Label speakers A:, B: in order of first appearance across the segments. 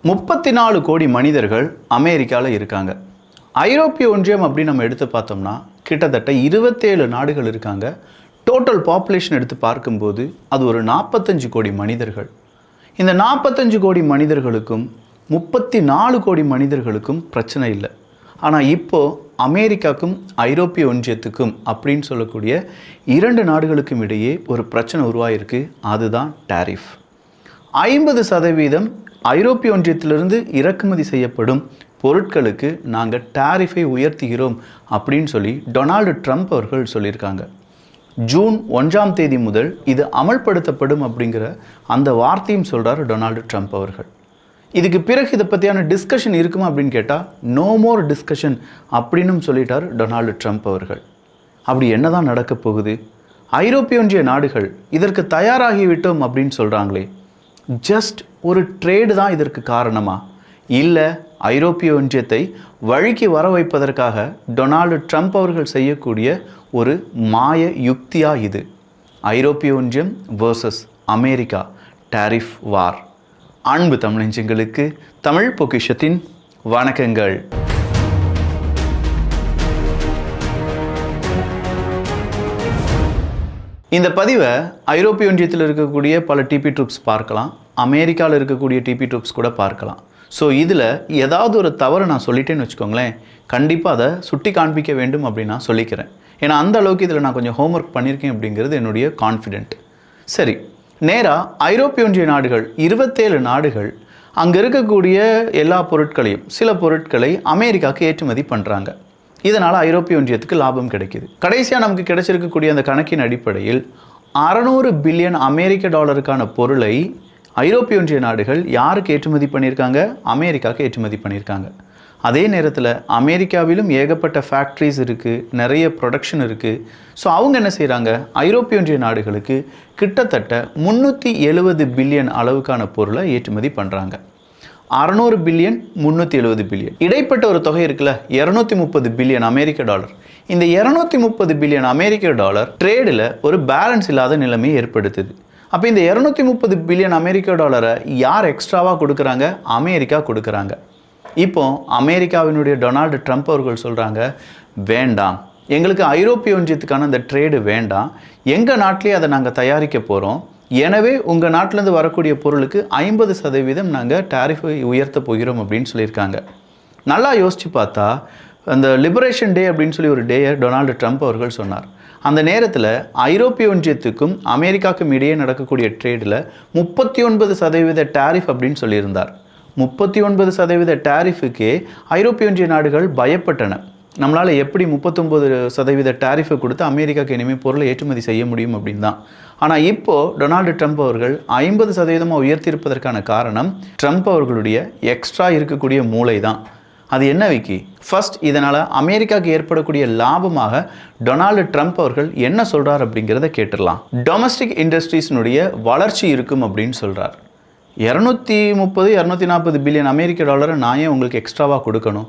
A: 34 கோடி மனிதர்கள் அமெரிக்காவில் இருக்காங்க. ஐரோப்பிய ஒன்றியம் அப்படின்னு நம்ம எடுத்து பார்த்தோம்னா கிட்டத்தட்ட 27 நாடுகள் இருக்காங்க. டோட்டல் பாப்புலேஷன் எடுத்து பார்க்கும்போது அது ஒரு 45 கோடி மனிதர்கள். இந்த 45 கோடி மனிதர்களுக்கும் 34 கோடி மனிதர்களுக்கும் பிரச்சனை இல்லை. ஆனால் இப்போது அமெரிக்காவுக்கும் ஐரோப்பிய ஒன்றியத்துக்கும் அப்படின்னு சொல்லக்கூடிய 2 நாடுகளுக்கும் இடையே ஒரு பிரச்சனை உருவாகிருக்கு. அதுதான் டாரிஃப். 50% ஐரோப்பிய ஒன்றியத்திலிருந்து இறக்குமதி செய்யப்படும் பொருட்களுக்கு நாங்கள் டாரிஃபை உயர்த்துகிறோம் அப்படின்னு சொல்லி டொனால்டு ட்ரம்ப் அவர்கள் சொல்லியிருக்காங்க. ஜூன் 1ஆம் தேதி முதல் இது அமல்படுத்தப்படும் அப்படிங்கிற அந்த வார்த்தையும் சொல்கிறார் டொனால்டு ட்ரம்ப் அவர்கள். இதுக்கு பிறகு இதை பற்றியான டிஸ்கஷன் இருக்குமா அப்படின்னு கேட்டால் நோ மோர் டிஸ்கஷன் அப்படின்னு சொல்லிட்டார் டொனால்டு ட்ரம்ப் அவர்கள். அப்படி என்ன தான் நடக்க போகுது? ஐரோப்பிய ஒன்றிய நாடுகள் இதற்கு தயாராகிவிட்டோம் அப்படின்னு சொல்கிறாங்களே, ஜஸ்ட் ஒரு ட்ரேடு தான் இதற்கு காரணமா? இல்லை ஐரோப்பிய ஒன்றியத்தை வழிக்கு வர வைப்பதற்காக டொனால்டு ட்ரம்ப் அவர்கள் செய்யக்கூடிய ஒரு மாய யுக்தியா இது? ஐரோப்பிய ஒன்றியம் வர்சஸ் அமெரிக்கா டாரிஃப் வார். அன்பு தமிழஞ்சங்களுக்கு தமிழ் பொக்கிஷத்தின் வணக்கங்கள். இந்த பதிவை ஐரோப்பிய ஒன்றியத்தில் இருக்கக்கூடிய பல டிபி ட்ரூப்ஸ் பார்க்கலாம், அமெரிக்காவில் இருக்கக்கூடிய டிபி ட்ரூப்ஸ் கூட பார்க்கலாம். ஸோ இதில் ஏதாவது ஒரு தவறு நான் சொல்லிட்டேன்னு வச்சுக்கோங்களேன், கண்டிப்பாக அதை சுட்டி காண்பிக்க வேண்டும் அப்படின்னு நான் சொல்லிக்கிறேன். ஏன்னா அந்த அளவுக்கு இதில் நான் கொஞ்சம் ஹோம்ஒர்க் பண்ணியிருக்கேன் அப்படிங்கிறது என்னுடைய கான்ஃபிடென்ட். சரி, நேராக ஐரோப்பிய ஒன்றிய நாடுகள் 27 நாடுகள் அங்கே இருக்கக்கூடிய எல்லா பொருட்களையும் சில பொருட்களை அமெரிக்காவுக்கு ஏற்றுமதி பண்ணுறாங்க. இதனால் ஐரோப்பிய ஒன்றியத்துக்கு லாபம் கிடைக்கிது. கடைசியாக நமக்கு கிடைச்சிருக்கக்கூடிய அந்த கணக்கின் அடிப்படையில் 600 பில்லியன் அமெரிக்க டாலருக்கான பொருளை ஐரோப்பிய ஒன்றிய நாடுகள் யாருக்கு ஏற்றுமதி பண்ணியிருக்காங்க? அமெரிக்காவுக்கு ஏற்றுமதி பண்ணியிருக்காங்க. அதே நேரத்தில் அமெரிக்காவிலும் ஏகப்பட்ட ஃபேக்ட்ரிஸ் இருக்குது, நிறைய ப்ரொடக்ஷன் இருக்குது. ஸோ அவங்க என்ன செய்கிறாங்க? ஐரோப்பிய ஒன்றிய நாடுகளுக்கு கிட்டத்தட்ட 370 பில்லியன் அளவுக்கான பொருளை ஏற்றுமதி பண்ணுறாங்க. 600 பில்லியன் 370 பில்லியன் இடைப்பட்ட ஒரு தொகை இருக்குல்ல, 230 பில்லியன் அமெரிக்க டாலர். இந்த 230 பில்லியன் அமெரிக்க டாலர் ட்ரேடில் ஒரு பேலன்ஸ் இல்லாத நிலைமையை ஏற்படுத்துது. அப்போ இந்த 230 பில்லியன் அமெரிக்க டாலரை யார் எக்ஸ்ட்ராவாக கொடுக்குறாங்க? அமெரிக்கா கொடுக்குறாங்க. இப்போ அமெரிக்காவினுடைய டொனால்டு ட்ரம்ப் அவர்கள் சொல்கிறாங்க, வேண்டாம், எங்களுக்கு ஐரோப்பிய ஒன்றியத்துக்கான அந்த ட்ரேடு வேண்டாம், எங்கள் நாட்டிலே அதை நாங்கள் தயாரிக்க போகிறோம், எனவே உங்கள் நாட்டிலேருந்து வரக்கூடிய பொருளுக்கு 50% நாங்கள் டாரிஃபை உயர்த்த போகிறோம் அப்படின்னு சொல்லியிருக்காங்க. நல்லா யோசித்து பார்த்தா அந்த லிபரேஷன் டே அப்படின்னு சொல்லி ஒரு டேயை டொனால்டு ட்ரம்ப் அவர்கள் சொன்னார். அந்த நேரத்தில் ஐரோப்பிய ஒன்றியத்துக்கும் அமெரிக்காவுக்கும் இடையே நடக்கக்கூடிய ட்ரேடில் 39% டாரிஃப் அப்படின்னு சொல்லியிருந்தார். 39% டாரிஃபுக்கே ஐரோப்பிய ஒன்றிய நாடுகள் பயப்பட்டன. நம்மளால் எப்படி 39% டாரிஃபை கொடுத்து அமெரிக்காவுக்கு இனிமேல் பொருளை ஏற்றுமதி செய்ய முடியும் அப்படின்னு தான். ஆனால் இப்போது டொனால்டு ட்ரம்ப் அவர்கள் 50% உயர்த்தியிருப்பதற்கான காரணம் ட்ரம்ப் அவர்களுடைய எக்ஸ்ட்ரா இருக்கக்கூடிய மூளை தான். அது என்ன விக்கி? ஃபர்ஸ்ட், இதனால் அமெரிக்காவுக்கு ஏற்படக்கூடிய லாபமாக டொனால்டு ட்ரம்ப் அவர்கள் என்ன சொல்கிறார் அப்படிங்கிறத கேட்டுடலாம். டொமஸ்டிக் இண்டஸ்ட்ரீஸினுடைய வளர்ச்சி இருக்கும் அப்படின்னு சொல்கிறார். 230-240 பில்லியன் அமெரிக்க டாலரை நான் ஏன் உங்களுக்கு எக்ஸ்ட்ராவாக கொடுக்கணும்?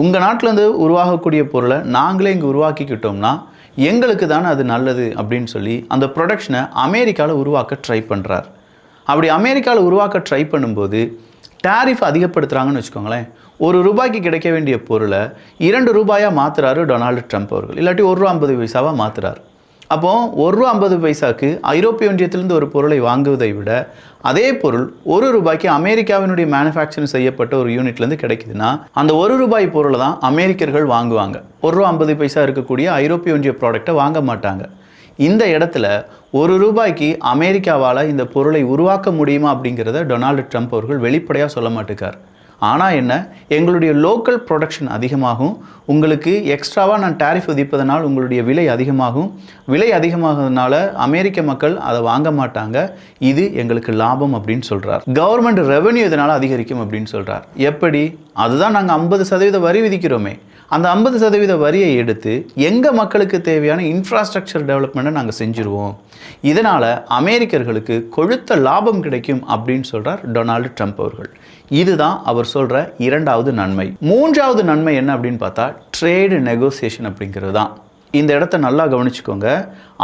A: உங்கள் நாட்டிலேருந்து உருவாகக்கூடிய பொருளை நாங்களே இங்கே உருவாக்கிக்கிட்டோம்னா எங்களுக்கு தானே அது நல்லது அப்படின்னு சொல்லி அந்த ப்ரொடக்ஷனை அமெரிக்காவில் உருவாக்க ட்ரை பண்ணுறார். அப்படி அமெரிக்காவில் உருவாக்க ட்ரை பண்ணும்போது டாரிஃப் அதிகப்படுத்துகிறாங்கன்னு வச்சுக்கோங்களேன். ₹1 கிடைக்க வேண்டிய பொருளை ₹2 மாற்றுறாரு டொனால்டு ட்ரம்ப் அவர்கள், இல்லாட்டி ₹1.50 மாற்றுறார். அப்போது ₹1.50 ஐரோப்பிய ஒன்றியத்திலிருந்து ஒரு பொருளை வாங்குவதை விட அதே பொருள் ₹1 அமெரிக்காவினுடைய மேனுஃபேக்சரிங் செய்யப்பட்ட ஒரு யூனிட்லேருந்து கிடைக்குதுன்னா அந்த ₹1 பொருளை தான் அமெரிக்கர்கள் வாங்குவாங்க. ₹1.50 இருக்கக்கூடிய ஐரோப்பிய ஒன்றிய ப்ராடக்டை வாங்க மாட்டாங்க. இந்த இடத்துல ₹1 அமெரிக்காவால் இந்த பொருளை உருவாக்க முடியுமா அப்படிங்கிறத டொனால்டு ட்ரம்ப் அவர்கள் வெளிப்படையாக சொல்ல மாட்டேக்கார். ஆனால் என்ன, எங்களுடைய லோக்கல் ப்ரொடக்ஷன் அதிகமாகும், உங்களுக்கு எக்ஸ்ட்ராவாக நான் டாரிஃப் விதிப்பதனால் உங்களுடைய விலை அதிகமாகும், விலை அதிகமாகிறதுனால அமெரிக்க மக்கள் அதை வாங்க மாட்டாங்க, இது எங்களுக்கு லாபம் அப்படின்னு சொல்கிறார். கவர்மெண்ட் ரெவென்யூ இதனால் அதிகரிக்கும் அப்படின்னு சொல்கிறார். எப்படி? அதுதான் நாங்கள் 50% வரி விதிக்கிறோமே, அந்த 50% வரியை எடுத்து எங்கள் மக்களுக்கு தேவையான இன்ஃப்ராஸ்ட்ரக்சர் டெவலப்மெண்ட்டை நாங்கள் செஞ்சுருவோம், இதனால் அமெரிக்கர்களுக்கு கொழுத்த லாபம் கிடைக்கும் அப்படின்னு சொல்கிறார் டொனால்டு ட்ரம்ப் அவர்கள். இதுதான் அவர் சொல்கிற 2வது நன்மை. 3வது நன்மை என்ன அப்படின்னு பார்த்தா ட்ரேடு நெகோசியேஷன் அப்படிங்கிறது தான். இந்த இடத்த நல்லா கவனிச்சுக்கோங்க.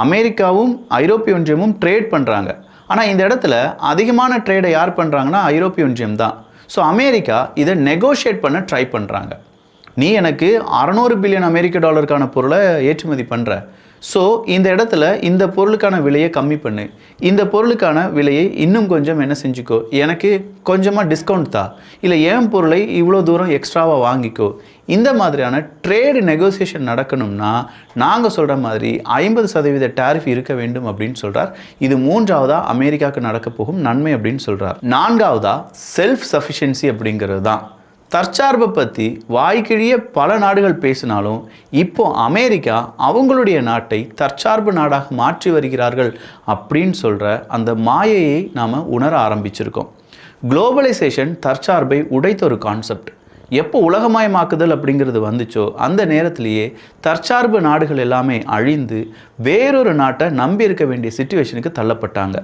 A: அமெரிக்காவும் ஐரோப்பிய ஒன்றியமும் ட்ரேட் பண்ணுறாங்க. ஆனால் இந்த இடத்துல அதிகமான ட்ரேடை யார் பண்ணுறாங்கன்னா ஐரோப்பிய ஒன்றியம் தான். ஸோ அமெரிக்கா இதை நெகோஷியேட் பண்ண ட்ரை பண்ணுறாங்க. நீ எனக்கு 600 பில்லியன் அமெரிக்க டாலருக்கான பொருளை ஏற்றுமதி பண்ணுற, ஸோ இந்த இடத்துல இந்த பொருளுக்கான விலையை கம்மி பண்ணு, இந்த பொருளுக்கான விலையை இன்னும் கொஞ்சம் என்ன செஞ்சுக்கோ, எனக்கு கொஞ்சமாக டிஸ்கவுண்ட் தா, இல்லை என் பொருளை இவ்வளோ தூரம் எக்ஸ்ட்ராவாக வாங்கிக்கோ. இந்த மாதிரியான ட்ரேடு நெகோசியேஷன் நடக்கணும்னா நாங்கள் சொல்கிற மாதிரி 50% டேரிஃப் இருக்க வேண்டும் அப்படின்னு சொல்கிறார். இது 3ஆவதாக அமெரிக்காவுக்கு நடக்க போகும் நன்மை அப்படின்னு சொல்கிறார். 4ஆவதாக செல்ஃப் சஃபிஷியன்சி அப்படிங்கிறது தான். தற்சார்பை பற்றி வாய்க்கிழிய பல நாடுகள் பேசினாலும் இப்போ அமெரிக்கா அவங்களுடைய நாட்டை தற்சார்பு நாடாக மாற்றி வருகிறார்கள் அப்படின்னு சொல்கிற அந்த மாயையை நாம் உணர ஆரம்பிச்சிருக்கோம். குளோபலைசேஷன் தற்சார்பை உடைத்த ஒரு கான்செப்ட். எப்போ உலகமயமாக்குதல் அப்படிங்கிறது வந்துச்சோ அந்த நேரத்திலேயே தற்சார்பு நாடுகள் எல்லாமே அழிந்து வேறொரு நாட்டை நம்பி இருக்க வேண்டிய சிச்சுவேஷனுக்கு தள்ளப்பட்டாங்க.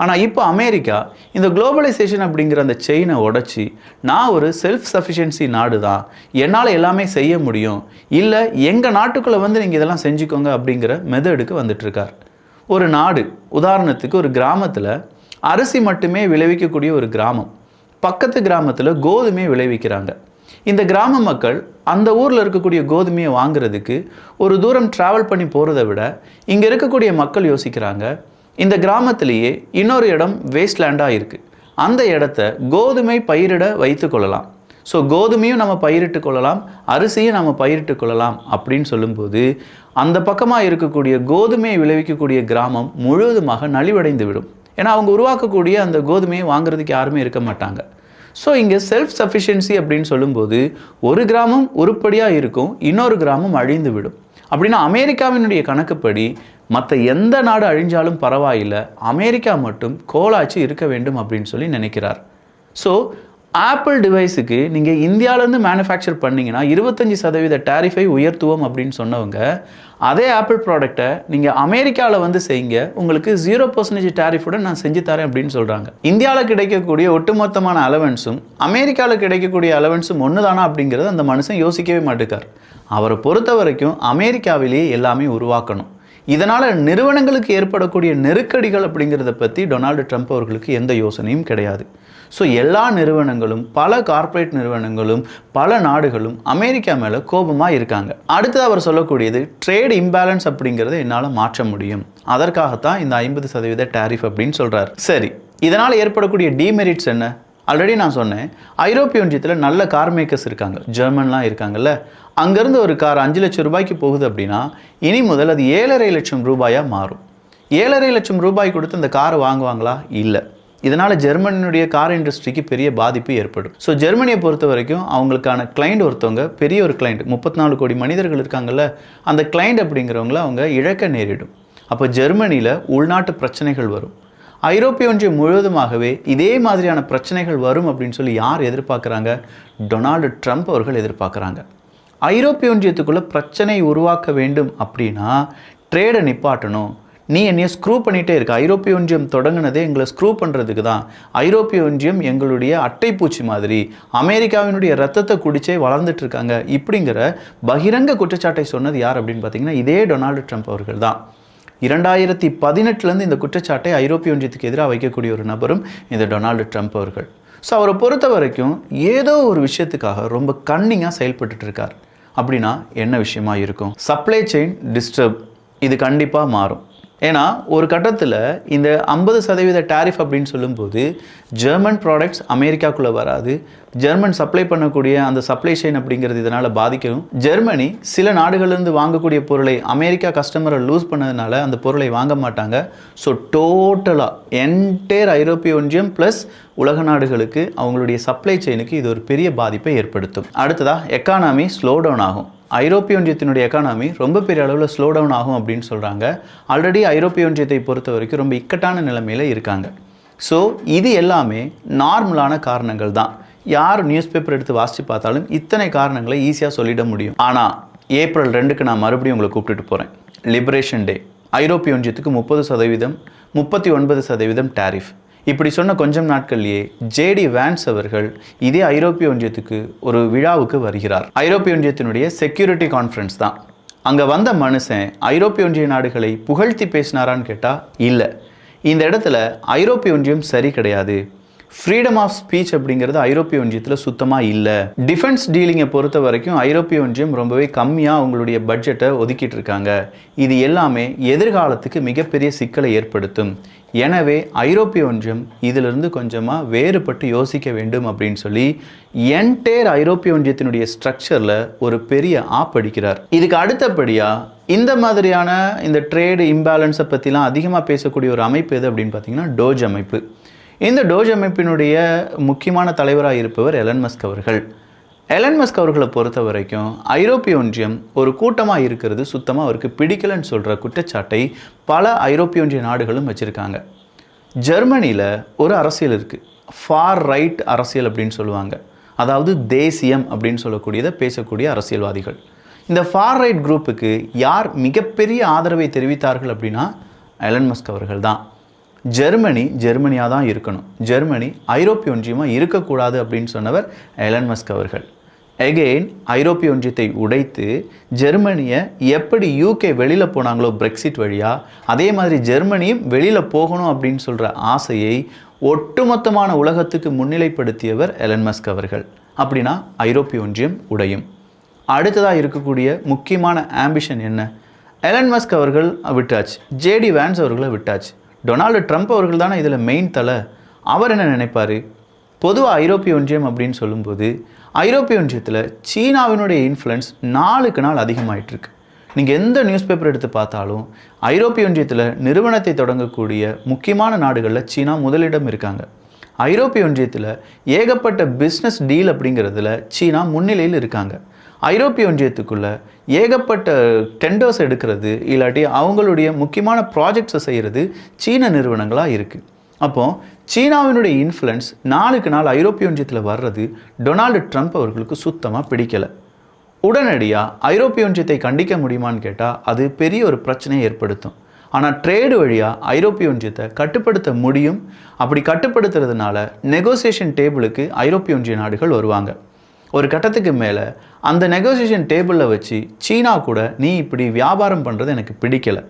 A: ஆனால் இப்போ அமெரிக்கா இந்த குளோபலைசேஷன் அப்படிங்கிற அந்த செயினை உடச்சி நான் ஒரு செல்ஃப் சஃபிஷியன்சி நாடு தான், என்னால் எல்லாமே செய்ய முடியும், இல்லை எங்கள் நாட்டுக்குள்ளே வந்து நீங்கள் இதெல்லாம் செஞ்சுக்கோங்க அப்படிங்கிற மெத்தடுக்கு வந்துட்டுருக்கார். ஒரு நாடு, உதாரணத்துக்கு ஒரு கிராமத்தில் அரிசி மட்டுமே விளைவிக்கக்கூடிய ஒரு கிராமம், பக்கத்து கிராமத்தில் கோதுமையை விளைவிக்கிறாங்க. இந்த கிராம மக்கள் அந்த ஊரில் இருக்கக்கூடிய கோதுமையை வாங்குறதுக்கு ஒரு தூரம் ட்ராவல் பண்ணி போகிறத விட இங்கே இருக்கக்கூடிய மக்கள் யோசிக்கிறாங்க, இந்த கிராமத்திலேயே இன்னொரு இடம் வேஸ்ட்லேண்டாக இருக்குது, அந்த இடத்த கோதுமை பயிரிட வைத்து கொள்ளலாம், ஸோ கோதுமையும் நம்ம பயிரிட்டு கொள்ளலாம், அரிசியும் நம்ம பயிரிட்டு கொள்ளலாம் அப்படின்னு சொல்லும்போது அந்த பக்கமாக இருக்கக்கூடிய கோதுமையை விளைவிக்கக்கூடிய கிராமம் முழுவதுமாக நலிவடைந்து விடும். ஏன்னா அவங்க உருவாக்கக்கூடிய அந்த கோதுமையை வாங்குறதுக்கு யாருமே இருக்க மாட்டாங்க. ஸோ இங்கே செல்ஃப் சஃபிஷியன்சி அப்படின்னு சொல்லும்போது ஒரு கிராமம் உருப்படியாக இருக்கும், இன்னொரு கிராமம் அழிந்து விடும். அப்படின்னா அமெரிக்காவினுடைய கணக்குப்படி மற்ற எந்த நாடு அழிஞ்சாலும் பரவாயில்லை, அமெரிக்கா மட்டும் கோலாச்சு இருக்க வேண்டும் அப்படின்னு சொல்லி நினைக்கிறார். ஸோ ஆப்பிள் டிவைஸுக்கு நீங்கள் இந்தியாவிலேருந்து மேனுஃபேக்சர் பண்ணிங்கன்னா 25% டேரிஃபை உயர்த்துவோம் அப்படின்னு சொன்னவங்க அதே ஆப்பிள் ப்ராடக்டை நீங்கள் அமெரிக்காவில் வந்து செய்யுங்க, உங்களுக்கு 0% டேரிஃபுடன் நான் செஞ்சு தரேன் அப்படின்னு சொல்கிறாங்க. இந்தியாவில் கிடைக்கக்கூடிய ஒட்டுமொத்தமான அலவன்ஸும் அமெரிக்காவில் கிடைக்கக்கூடிய அலவன்ஸும் ஒன்று தானா அப்படிங்கிறது அந்த மனுஷன் யோசிக்கவே மாட்டேக்கார். அவரை பொறுத்த வரைக்கும் அமெரிக்காவிலேயே எல்லாமே உருவாக்கணும். இதனால் நிறுவனங்களுக்கு ஏற்படக்கூடிய நெருக்கடிகள் அப்படிங்கிறத பற்றி டொனால்டு ட்ரம்ப் அவர்களுக்கு எந்த யோசனையும் கிடையாது. ஸோ எல்லா நிறுவனங்களும், பல கார்ப்பரேட் நிறுவனங்களும், பல நாடுகளும் அமெரிக்கா மேலே கோபமாக இருக்காங்க. அடுத்து அவர் சொல்லக்கூடியது ட்ரேட் இம்பேலன்ஸ் அப்படிங்கிறத என்னால் மாற்ற முடியும், அதற்காகத்தான் இந்த 50% டேரிஃப் அப்படின்னு சொல்கிறார். சரி, இதனால் ஏற்படக்கூடிய டிமெரிட்ஸ் என்ன? ஆல்ரெடி நான் சொன்னேன், ஐரோப்பிய ஒன்றியத்தில் நல்ல கார் மேக்கர்ஸ் இருக்காங்க, ஜெர்மன்லாம் இருக்காங்கல்ல, அங்கேருந்து ஒரு கார் 5 லட்சம் ரூபாய்க்கு போகுது அப்படின்னா இனி முதல் அது 7.5 லட்சம் ரூபாயாக மாறும். 7.5 லட்சம் ரூபாய் கொடுத்து அந்த காரை வாங்குவாங்களா? இல்லை. இதனால் ஜெர்மனியுடைய கார் இண்டஸ்ட்ரிக்கு பெரிய பாதிப்பு ஏற்படும். ஸோ ஜெர்மனியை பொறுத்த வரைக்கும் அவங்களுக்கான கிளைண்ட் ஒருத்தவங்க, பெரிய ஒரு கிளைண்ட், 34 கோடி மனிதர்கள் இருக்காங்கல்ல, அந்த கிளைண்ட் அப்படிங்கிறவங்கள அவங்க இழக்க நேரிடும். அப்போ ஜெர்மனியில் உள்நாட்டு பிரச்சனைகள் வரும். ஐரோப்பிய ஒன்றியம் முழுவதுமாகவே இதே மாதிரியான பிரச்சனைகள் வரும் அப்படின்னு சொல்லி யார் எதிர்பார்க்குறாங்க? டொனால்டு ட்ரம்ப் அவர்கள் எதிர்பார்க்குறாங்க. ஐரோப்பிய ஒன்றியத்துக்குள்ளே பிரச்சனை உருவாக்க வேண்டும் அப்படின்னா ட்ரேடை நிப்பாட்டணும். நீ என்னைய ஸ்க்ரூ பண்ணிகிட்டே இருக்க. ஐரோப்பிய ஒன்றியம் தொடங்கினதே எங்களை ஸ்க்ரூ பண்ணுறதுக்கு தான். ஐரோப்பிய ஒன்றியம் எங்களுடைய அட்டைப்பூச்சி மாதிரி, அமெரிக்காவினுடைய ரத்தத்தை குடிச்சே வளர்ந்துட்டு இருக்காங்க இப்படிங்கிற பகிரங்க குற்றச்சாட்டை சொன்னது யார் அப்படின்னு பார்த்தீங்கன்னா இதே டொனால்டு ட்ரம்ப் அவர்கள் தான். 2018 இந்த குற்றச்சாட்டை ஐரோப்பிய ஒன்றியத்துக்கு எதிராக வைக்கக்கூடிய ஒரு நபரும் இந்த டொனால்டு ட்ரம்ப் அவர்கள். ஸோ அவரை பொறுத்த வரைக்கும் ஏதோ ஒரு விஷயத்துக்காக ரொம்ப கன்னிங்காக செயல்பட்டு இருக்கார். அப்படின்னா என்ன விஷயமா இருக்கும்? சப்ளை செயின் டிஸ்டர்ப், இது கண்டிப்பாக மாறும். ஏன்னா ஒரு கட்டத்தில் இந்த 50% டேரிஃப் அப்படின்னு சொல்லும்போது ஜெர்மன் ப்ராடக்ட்ஸ் அமெரிக்காக்குள்ளே வராது. ஜெர்மன் சப்ளை பண்ணக்கூடிய அந்த சப்ளை செயின் அப்படிங்கிறது இதனால் பாதிக்கும். ஜெர்மனி சில நாடுகளிலிருந்து வாங்கக்கூடிய பொருளை அமெரிக்கா கஸ்டமரை லூஸ் பண்ணதுனால அந்த பொருளை வாங்க மாட்டாங்க. ஸோ டோட்டலாக என்டையர் ஐரோப்பிய ஒன்றியம் ப்ளஸ் உலக நாடுகளுக்கு அவங்களுடைய சப்ளை செயினுக்கு இது ஒரு பெரிய பாதிப்பை ஏற்படுத்தும். அடுத்ததாக எக்கானமி ஸ்லோ டவுன் ஆகும். ஐரோப்பிய ஒன்றியத்தினுடைய எக்கானமி ரொம்ப பெரிய அளவில் ஸ்லோ டவுன் ஆகும் அப்படின்னு சொல்கிறாங்க. ஆல்ரெடி ஐரோப்பிய ஒன்றியத்தை பொறுத்த வரைக்கும் ரொம்ப இக்கட்டான நிலைமையில் இருக்காங்க. ஸோ இது எல்லாமே நார்மலான காரணங்கள் தான். யார் நியூஸ் பேப்பர் எடுத்து வாசித்து பார்த்தாலும் இத்தனை காரணங்களை ஈஸியாக சொல்லிட முடியும். ஆனால் ஏப்ரல் 2க்கு நான் மறுபடியும் உங்களை கூப்பிட்டுட்டு போகிறேன். லிபரேஷன் டே. ஐரோப்பிய ஒன்றியத்துக்கு 30%, 39% டேரிஃப். இப்படி சொன்ன கொஞ்சம் நாட்கள்லேயே ஜேடி வேன்ஸ் அவர்கள் இதே ஐரோப்பிய ஒன்றியத்துக்கு ஒரு விழாவுக்கு வருகிறார். ஐரோப்பிய ஒன்றியத்தினுடைய செக்யூரிட்டி கான்ஃபரன்ஸ் தான். அங்கே வந்த மனுஷன் ஐரோப்பிய ஒன்றிய நாடுகளை புகழ்த்தி பேசினாரான்னு கேட்டால் இல்லை. இந்த இடத்துல ஐரோப்பிய ஒன்றியம் சரி கிடையாது, ஃப்ரீடம் ஆஃப் ஸ்பீச் அப்படிங்கிறது ஐரோப்பிய ஒன்றியத்தில் சுத்தமாக இல்லை. டிஃபென்ஸ் டீலிங்கை பொறுத்த வரைக்கும் ஐரோப்பிய ஒன்றியம் ரொம்பவே கம்மியாக அவங்களுடைய பட்ஜெட்டை ஒதுக்கிட்டு இருக்காங்க. இது எல்லாமே எதிர்காலத்துக்கு மிகப்பெரிய சிக்கலை ஏற்படுத்தும். எனவே ஐரோப்பிய ஒன்றியம் இதிலிருந்து கொஞ்சமாக வேறுபட்டு யோசிக்க வேண்டும் அப்படின்னு சொல்லி என்டையர் ஐரோப்பிய ஒன்றியத்தினுடைய ஸ்ட்ரக்சரில் ஒரு பெரிய அடிக்கிறார். இதுக்கு அடுத்தபடியாக இந்த மாதிரியான இந்த ட்ரேடு இம்பேலன்ஸை பற்றிலாம் அதிகமாக பேசக்கூடிய ஒரு அமைப்பு எது அப்படின்னு பார்த்தீங்கன்னா டோஜ் அமைப்பு. இந்த டோஜ் அமைப்பினுடைய முக்கியமான தலைவராக இருப்பவர் எலன் மஸ்க் அவர்கள். எலன் மஸ்க் அவர்களை பொறுத்த வரைக்கும் ஐரோப்பிய ஒன்றியம் ஒரு கூட்டமாக இருக்கிறது சுத்தமாக அவருக்கு பிடிக்கலன்னு சொல்கிற குற்றச்சாட்டை பல ஐரோப்பிய ஒன்றிய நாடுகளும் வச்சுருக்காங்க. ஜெர்மனியில் ஒரு அரசியல் இருக்குது, ஃபார் ரைட் அரசியல் அப்படின்னு சொல்லுவாங்க. அதாவது தேசியம் அப்படின்னு சொல்லக்கூடியதை பேசக்கூடிய அரசியல்வாதிகள். இந்த ஃபார் ரைட் குரூப்புக்கு யார் மிகப்பெரிய ஆதரவை தெரிவித்தார்கள் அப்படின்னா எலன் மஸ்க் அவர்கள் தான். ஜெர்மனியாக தான் இருக்கணும், ஜெர்மனி ஐரோப்பிய ஒன்றியமாக இருக்கக்கூடாது அப்படின்னு சொன்னவர் எலன் மஸ்க் அவர்கள். எகெயின் ஐரோப்பிய ஒன்றியத்தை உடைத்து ஜெர்மனியை எப்படி யூகே வெளியில் போனாங்களோ பிரெக்சிட் வழியாக, அதே மாதிரி ஜெர்மனியும் வெளியில் போகணும் அப்படின்னு சொல்கிற ஆசையை ஒட்டுமொத்தமான உலகத்துக்கு முன்னிலைப்படுத்தியவர் எலன் மஸ்க் அவர்கள். அப்படின்னா ஐரோப்பிய ஒன்றியம் உடையும். அடுத்ததாக இருக்கக்கூடிய முக்கியமான ஆம்பிஷன் என்ன? எலன் மஸ்க் அவர்கள் விட்டாச்சு, ஜேடி வேன்ஸ் அவர்களை விட்டாச்சு, டொனால்டு ட்ரம்ப் அவர்கள் தானே இதில் மெயின் தலை. அவர் என்ன நினைப்பார்? பொதுவாக ஐரோப்பிய ஒன்றியம் அப்படின்னு சொல்லும்போது ஐரோப்பிய ஒன்றியத்தில் சீனாவினுடைய இன்ஃப்ளூயன்ஸ் நாளுக்கு நாள் அதிகமாகிட்டுருக்கு. நீங்கள் எந்த நியூஸ் பேப்பர் எடுத்து பார்த்தாலும் ஐரோப்பிய ஒன்றியத்தில் நிறுவனத்தை தொடங்கக்கூடிய முக்கியமான நாடுகளில் சீனா முதலிடம் இருக்காங்க. ஐரோப்பிய ஒன்றியத்தில் ஏகப்பட்ட பிஸ்னஸ் டீல் அப்படிங்கிறதுல சீனா முன்னிலையில் இருக்காங்க. ஐரோப்பிய ஒன்றியத்துக்குள்ளே ஏகப்பட்ட டெண்டர்ஸ் எடுக்கிறது இல்லாட்டி அவங்களுடைய முக்கியமான ப்ராஜெக்ட்ஸை செய்கிறது சீன நிறுவனங்களாக இருக்குது. அப்போது சீனாவினுடைய இன்ஃப்ளூயன்ஸ் நாளுக்கு நாள் ஐரோப்பிய ஒன்றியத்தில் வர்றது டொனால்டு ட்ரம்ப் அவர்களுக்கு சுத்தமாக பிடிக்கலை. உடனடியாக ஐரோப்பிய ஒன்றியத்தை கண்டிக்க முடியுமான்னு கேட்டால் அது பெரிய ஒரு பிரச்சனையை ஏற்படுத்தும். ஆனால் ட்ரேடு வழியாக ஐரோப்பிய ஒன்றியத்தை கட்டுப்படுத்த முடியும். அப்படி கட்டுப்படுத்துறதுனால நெகோசியேஷன் டேபிளுக்கு ஐரோப்பிய ஒன்றிய நாடுகள் வருவாங்க. ஒரு கட்டத்துக்கு மேலே அந்த நெகோசியேஷன் டேபிளில் வச்சு சீனா கூட நீ இப்படி வியாபாரம் பண்ணுறது எனக்கு பிடிக்கலை,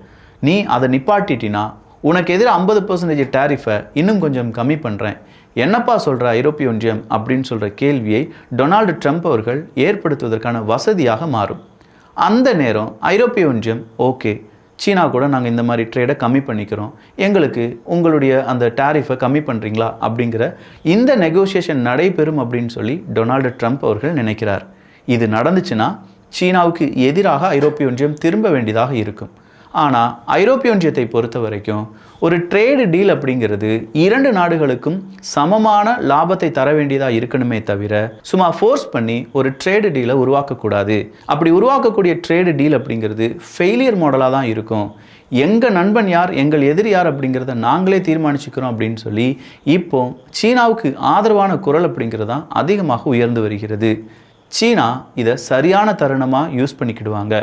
A: நீ அதை நிப்பாட்டிட்டினா உனக்கு எதிராக 50% டேரிஃபை இன்னும் கொஞ்சம் கம்மி பண்ணுறேன், என்னப்பா சொல்கிற ஐரோப்பிய ஒன்றியம் அப்படின்னு சொல்கிற கேள்வியை டொனால்டு ட்ரம்ப் அவர்கள் ஏற்படுத்துவதற்கான வசதியாக மாறும். அந்த நேரம் ஐரோப்பிய ஒன்றியம் ஓகே, சீனா கூட நாங்கள் இந்த மாதிரி ட்ரேடை கம்மி பண்ணிக்கிறோம், எங்களுக்கு உங்களுடைய அந்த டேரிஃபை கம்மி பண்ணுறீங்களா அப்படிங்கிற இந்த நெகோசியேஷன் நடைபெறும் அப்படின்னு சொல்லி டொனால்டு ட்ரம்ப் அவர்கள் நினைக்கிறார். இது நடந்துச்சுன்னா சீனாவுக்கு எதிராக ஐரோப்பிய ஒன்றியம் திரும்ப வேண்டியதாக இருக்கும். ஆனால் ஐரோப்பிய ஒன்றியத்தை பொறுத்த வரைக்கும் ஒரு ட்ரேடு டீல் அப்படிங்கிறது இரண்டு நாடுகளுக்கும் சமமான லாபத்தை தர வேண்டியதாக இருக்கணுமே தவிர சும்மா ஃபோர்ஸ் பண்ணி ஒரு ட்ரேடு டீலை உருவாக்கக்கூடாது. அப்படி உருவாக்கக்கூடிய ட்ரேடு டீல் அப்படிங்கிறது ஃபெயிலியர் மாடலாக தான் இருக்கும். எங்கள் நண்பன் யார், எங்கள் எதிரி யார் அப்படிங்கிறத நாங்களே தீர்மானிச்சுக்கிறோம் அப்படின்னு சொல்லி இப்போ சீனாவுக்கு ஆதரவான குரல் அப்படிங்கிறது தான் அதிகமாக உயர்ந்து வருகிறது. சீனா இதை சரியான தருணமாக யூஸ் பண்ணிக்கிடுவாங்க.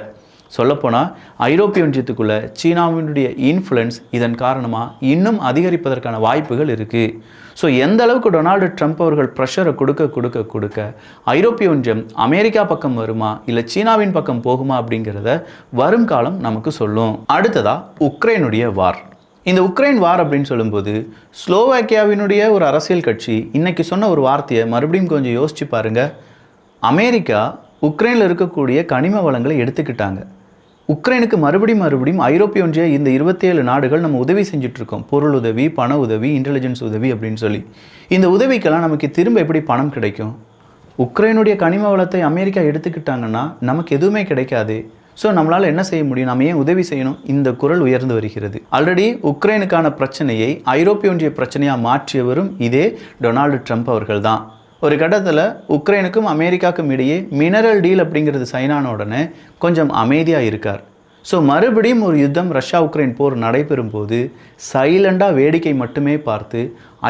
A: சொல்லப்போனால் ஐரோப்பிய ஒன்றியத்துக்குள்ளே சீனாவினுடைய இன்ஃப்ளூயன்ஸ் இதன் காரணமாக இன்னும் அதிகரிப்பதற்கான வாய்ப்புகள் இருக்குது. ஸோ எந்த அளவுக்கு டொனால்டு ட்ரம்ப் அவர்கள் ப்ரெஷரை கொடுக்க ஐரோப்பிய ஒன்றியம் அமெரிக்கா பக்கம் வருமா இல்லை சீனாவின் பக்கம் போகுமா அப்படிங்கிறத வரும் காலம் நமக்கு சொல்லும். அடுத்ததாக உக்ரைனுடைய வார். இந்த உக்ரைன் வார் அப்படின்னு சொல்லும்போது ஸ்லோவாக்கியாவினுடைய ஒரு அரசியல் கட்சி இன்னைக்கு சொன்ன ஒரு வார்த்தையை மறுபடியும் கொஞ்சம் யோசிச்சு பாருங்கள். அமெரிக்கா உக்ரைனில் இருக்கக்கூடிய கனிம வளங்களை எடுத்துக்கிட்டாங்க. உக்ரைனுக்கு மறுபடியும் ஐரோப்பிய ஒன்றிய இந்த 27 நாடுகள் நம்ம உதவி செஞ்சிட்ருக்கோம். பொருள் உதவி, பண உதவி, இன்டெலிஜென்ஸ் உதவி அப்படின்னு சொல்லி. இந்த உதவிக்கெல்லாம் நமக்கு திரும்ப எப்படி பணம் கிடைக்கும்? உக்ரைனுடைய கனிம வளத்தை அமெரிக்கா எடுத்துக்கிட்டாங்கன்னா நமக்கு எதுவுமே கிடைக்காது. ஸோ நம்மளால் என்ன செய்ய முடியும்? நம்ம ஏன் உதவி செய்யணும்? இந்த குரல் உயர்ந்து வருகிறது. ஆல்ரெடி உக்ரைனுக்கான பிரச்சனையை ஐரோப்பிய ஒன்றிய பிரச்சனையாக மாற்றியவரும் இதே டொனால்டு ட்ரம்ப் அவர்கள் தான். ஒரு கட்டத்தில் உக்ரைனுக்கும் அமெரிக்காவுக்கும் இடையே மினரல் டீல் அப்படிங்கிறது சைன் ஆன உடனே கொஞ்சம் அமைதியாக இருக்கார். ஸோ மறுபடியும் ஒரு யுத்தம் ரஷ்யா உக்ரைன் போர் நடைபெறும் போது சைலண்டாக வேடிக்கை மட்டுமே பார்த்து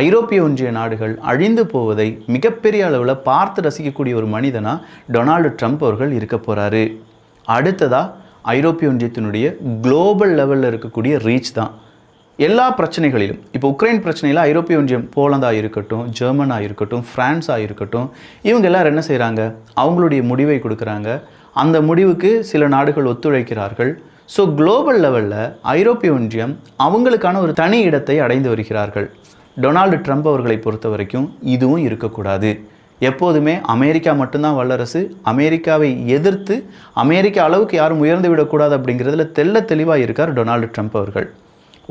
A: ஐரோப்பிய ஒன்றிய நாடுகள் அழிந்து போவதை மிகப்பெரிய அளவில் பார்த்து ரசிக்கக்கூடிய ஒரு மனிதனாக டொனால்டு ட்ரம்ப் அவர்கள் இருக்க போகிறாரு. அடுத்ததாக ஐரோப்பிய ஒன்றியத்தினுடைய குளோபல் லெவலில் இருக்கக்கூடிய ரீச் தான். எல்லா பிரச்சனைகளிலும் இப்போ உக்ரைன் பிரச்சனையில் ஐரோப்பிய ஒன்றியம் போலந்தாக இருக்கட்டும், ஜெர்மனாக இருக்கட்டும், ஃப்ரான்ஸாக இருக்கட்டும், இவங்க எல்லோரும் என்ன செய்கிறாங்க? அவங்களுடைய முடிவை கொடுக்குறாங்க. அந்த முடிவுக்கு சில நாடுகள் ஒத்துழைக்கிறார்கள். ஸோ குளோபல் லெவலில் ஐரோப்பிய ஒன்றியம் அவங்களுக்கான ஒரு தனி இடத்தை அடைந்து வருகிறார்கள். டொனால்டு ட்ரம்ப் அவர்களை பொறுத்த வரைக்கும் இதுவும் இருக்கக்கூடாது. எப்போதுமே அமெரிக்கா மட்டும்தான் வல்லரசு, அமெரிக்காவை எதிர்த்து அமெரிக்கா அளவுக்கு யாரும் உயர்ந்து விடக்கூடாது அப்படிங்கிறதுல தெளிவாக இருக்கார் டொனால்டு ட்ரம்ப் அவர்கள்.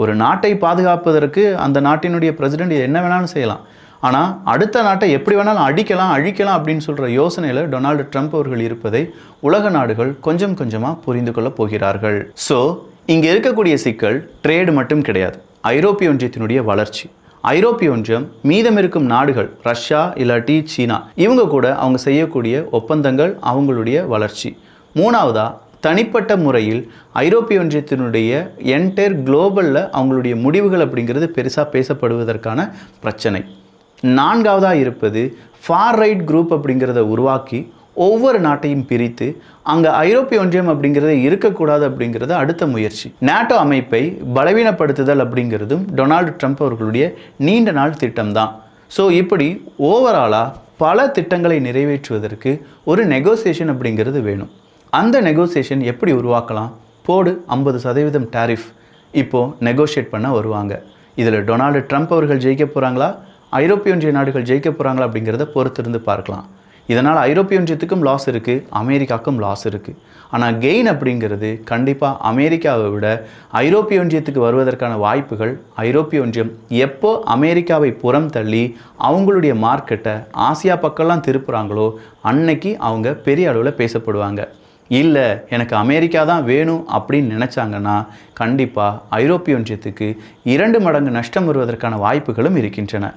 A: ஒரு நாட்டை பாதுகாப்பதற்கு அந்த நாட்டினுடைய பிரசிடெண்ட் என்ன வேணாலும் செய்யலாம், ஆனால் அடுத்த நாட்டை எப்படி வேணாலும் அடிக்கலாம் அழிக்கலாம் அப்படின்னு சொல்கிற யோசனையில் டொனால்டு ட்ரம்ப் அவர்கள் இருப்பதை உலக நாடுகள் கொஞ்சம் கொஞ்சமாக புரிந்து கொள்ளப் போகிறார்கள். ஸோ இங்கே இருக்கக்கூடிய சிக்கல் ட்ரேடு மட்டும் கிடையாது, ஐரோப்பிய ஒன்றியத்தினுடைய வளர்ச்சி. ஐரோப்பிய ஒன்றியம் மீதம் இருக்கும் நாடுகள் ரஷ்யா இல்லாட்டி சீனா இவங்க கூட அவங்க செய்யக்கூடிய ஒப்பந்தங்கள், அவங்களுடைய வளர்ச்சி. மூணாவதாக தனிப்பட்ட முறையில் ஐரோப்பிய ஒன்றியத்தினுடைய என்டையர் குளோபலில் அவங்களுடைய முடிவுகள் அப்படிங்கிறது பெருசாக பேசப்படுவதற்கான பிரச்சனை. நான்காவதாக இருப்பது ஃபார் ரைட் குரூப் அப்படிங்கிறத உருவாக்கி ஒவ்வொரு நாட்டையும் பிரித்து அங்கே ஐரோப்பிய ஒன்றியம் அப்படிங்கிறத இருக்கக்கூடாது அப்படிங்கிறது அடுத்த முயற்சி. நேட்டோ அமைப்பை பலவீனப்படுத்துதல் அப்படிங்கிறதும் டொனால்டு ட்ரம்ப் அவர்களுடைய நீண்ட நாள் திட்டம்தான். ஸோ இப்படி ஓவராலாக பல திட்டங்களை நிறைவேற்றுவதற்கு ஒரு நெகோசியேஷன் அப்படிங்கிறது வேணும். அந்த நெகோசியேஷன் எப்படி உருவாக்கலாம்? போடு 50% டேரிஃப் இப்போது நெகோஷியேட் பண்ண வருவாங்க. இதில் டொனால்டு ட்ரம்ப் அவர்கள் ஜெயிக்க போகிறாங்களா, ஐரோப்பிய ஒன்றிய நாடுகள் ஜெயிக்க போகிறாங்களா அப்படிங்கிறத பொறுத்திருந்து பார்க்கலாம். இதனால் ஐரோப்பிய ஒன்றியத்துக்கும் லாஸ் இருக்குது, அமெரிக்காவுக்கும் லாஸ் இருக்குது. ஆனால் கெயின் அப்படிங்கிறது கண்டிப்பாக அமெரிக்காவை விட ஐரோப்பிய ஒன்றியத்துக்கு வருவதற்கான வாய்ப்புகள். ஐரோப்பிய ஒன்றியம் எப்போ அமெரிக்காவை புறம் தள்ளி அவங்களுடைய மார்க்கெட்டை ஆசியா பக்கம்லாம் திருப்புறாங்களோ அன்னைக்கு அவங்க பெரிய அளவில் பேசப்படுவாங்க. இல்லை எனக்கு அமெரிக்கா தான் வேணும் அப்படின்னு நினச்சாங்கன்னா கண்டிப்பாக ஐரோப்பிய ஒன்றியத்துக்கு 2 மடங்கு நஷ்டம் வருவதற்கான வாய்ப்புகளும் இருக்கின்றன.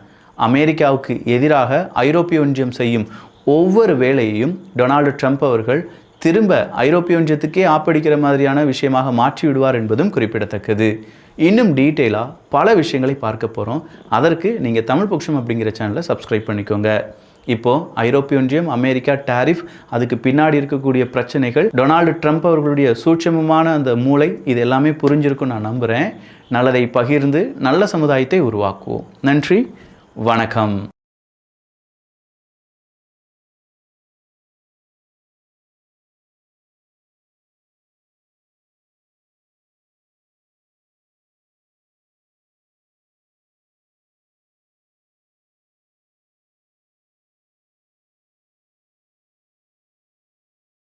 A: அமெரிக்காவுக்கு எதிராக ஐரோப்பிய ஒன்றியம் செய்யும் ஒவ்வொரு வேலையையும் டொனால்டு ட்ரம்ப் அவர்கள் திரும்ப ஐரோப்பிய ஒன்றியத்துக்கே ஆப்படிக்கிற மாதிரியான விஷயமாக மாற்றி விடுவார் என்பதும் குறிப்பிடத்தக்கது. இன்னும் டீட்டெயிலாக பல விஷயங்களை பார்க்க போகிறோம். அதற்கு நீங்கள் தமிழ் பொக்ஷம் அப்படிங்கிற சேனலை சப்ஸ்கிரைப் பண்ணிக்கோங்க. இப்போது ஐரோப்பிய ஒன்றியம், அமெரிக்கா, டாரிஃப், அதுக்கு பின்னாடி இருக்கக்கூடிய பிரச்சனைகள், டொனால்டு ட்ரம்ப் அவர்களுடைய சூட்சமமான அந்த மூளை, இது எல்லாமே புரிஞ்சிருக்கும் நான் நம்புகிறேன். நல்லதை பகிர்ந்து நல்ல சமுதாயத்தை உருவாக்குவோம். நன்றி, வணக்கம்.